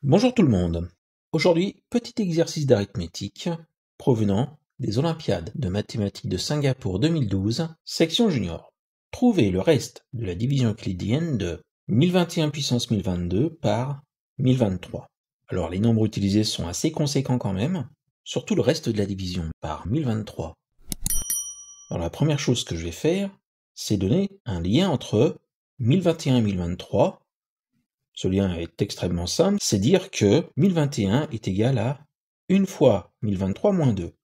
Bonjour tout le monde. Aujourd'hui, petit exercice d'arithmétique provenant des Olympiades de mathématiques de Singapour 2012, section junior. Trouvez le reste de la division euclidienne de 1021 puissance 1022 par 1023. Alors les nombres utilisés sont assez conséquents quand même, surtout le reste de la division par 1023. Alors la première chose que je vais faire, c'est donner un lien entre 1021 et 1023. Ce lien est extrêmement simple, c'est dire que 1021 est égal à 1 fois 1023 moins 2.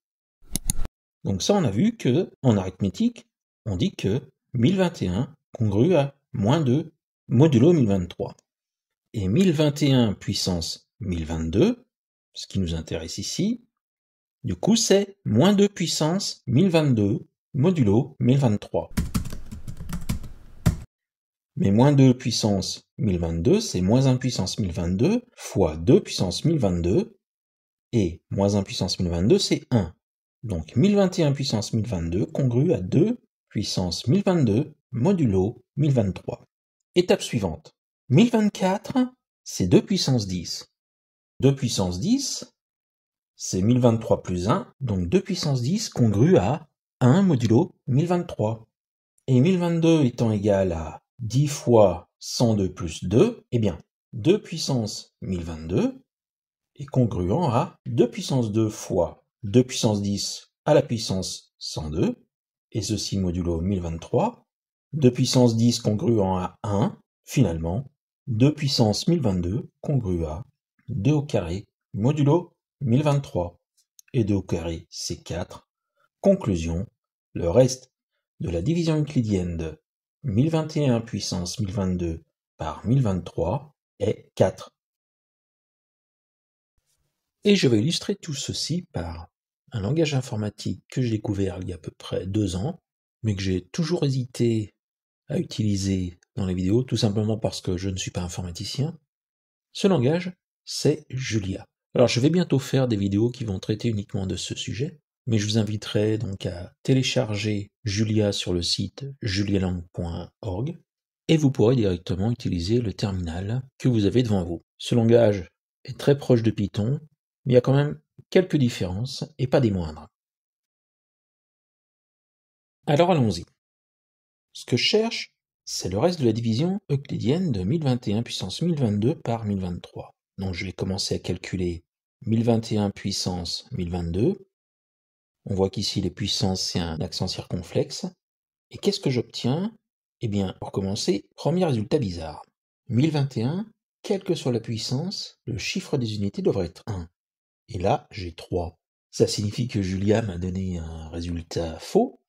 Donc ça, on a vu que, en arithmétique, on dit que 1021 congrue à moins 2 modulo 1023. Et 1021 puissance 1022, ce qui nous intéresse ici, du coup c'est moins 2 puissance 1022 modulo 1023. Mais moins 2 puissance 1022, c'est moins 1 puissance 1022 fois 2 puissance 1022, et moins 1 puissance 1022, c'est 1. Donc 1021 puissance 1022 congrue à 2 puissance 1022 modulo 1023. Étape suivante. 1024, c'est 2 puissance 10. 2 puissance 10, c'est 1023 plus 1, donc 2 puissance 10 congrue à 1 modulo 1023. Et 1022 étant égal à 10 fois 102 plus 2, eh bien, 2 puissance 1022 est congruent à 2 puissance 2 fois 2 puissance 10 à la puissance 102, et ceci modulo 1023, 2 puissance 10 congruent à 1, finalement, 2 puissance 1022 congruent à 2 au carré modulo 1023, et 2 au carré c'est 4. Conclusion, le reste de la division euclidienne de 1021 puissance 1022 par 1023 est 4. Et je vais illustrer tout ceci par un langage informatique que j'ai découvert il y a à peu près 2 ans, mais que j'ai toujours hésité à utiliser dans les vidéos, tout simplement parce que je ne suis pas informaticien. Ce langage, c'est Julia. Alors je vais bientôt faire des vidéos qui vont traiter uniquement de ce sujet, mais je vous inviterai donc à télécharger Julia sur le site julialang.org et vous pourrez directement utiliser le terminal que vous avez devant vous. Ce langage est très proche de Python, mais il y a quand même quelques différences et pas des moindres. Alors allons-y. Ce que je cherche, c'est le reste de la division euclidienne de 1021 puissance 1022 par 1023. Donc je vais commencer à calculer 1021 puissance 1022. On voit qu'ici les puissances c'est un accent circonflexe. Et qu'est-ce que j'obtiens? Eh bien, pour commencer, premier résultat bizarre. 1021, quelle que soit la puissance, le chiffre des unités devrait être 1. Et là, j'ai 3. Ça signifie que Julia m'a donné un résultat faux?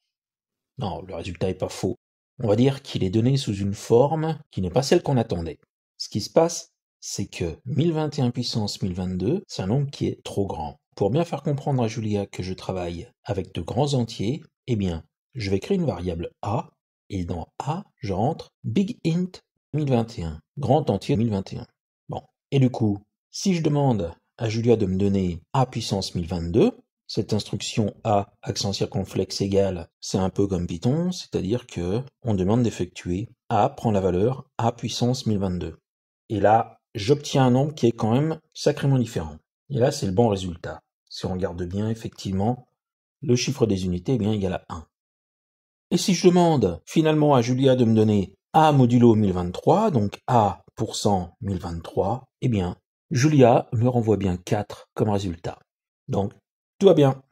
Non, le résultat n'est pas faux. On va dire qu'il est donné sous une forme qui n'est pas celle qu'on attendait. Ce qui se passe, c'est que 1021 puissance 1022, c'est un nombre qui est trop grand. Pour bien faire comprendre à Julia que je travaille avec de grands entiers, eh bien, je vais créer une variable a, et dans a, je rentre big int 1021, grand entier 1021. Bon, et du coup, si je demande à Julia de me donner a puissance 1022, cette instruction a accent circonflexe égal, c'est un peu comme Python, c'est-à-dire que on demande d'effectuer a prend la valeur a puissance 1022. Et là, j'obtiens un nombre qui est quand même sacrément différent. Et là, c'est le bon résultat. Si on regarde bien, effectivement, le chiffre des unités est bien égal à 1. Et si je demande finalement à Julia de me donner a modulo 1023, donc a pour 100 1023, eh bien, Julia me renvoie bien 4 comme résultat. Donc, tout va bien.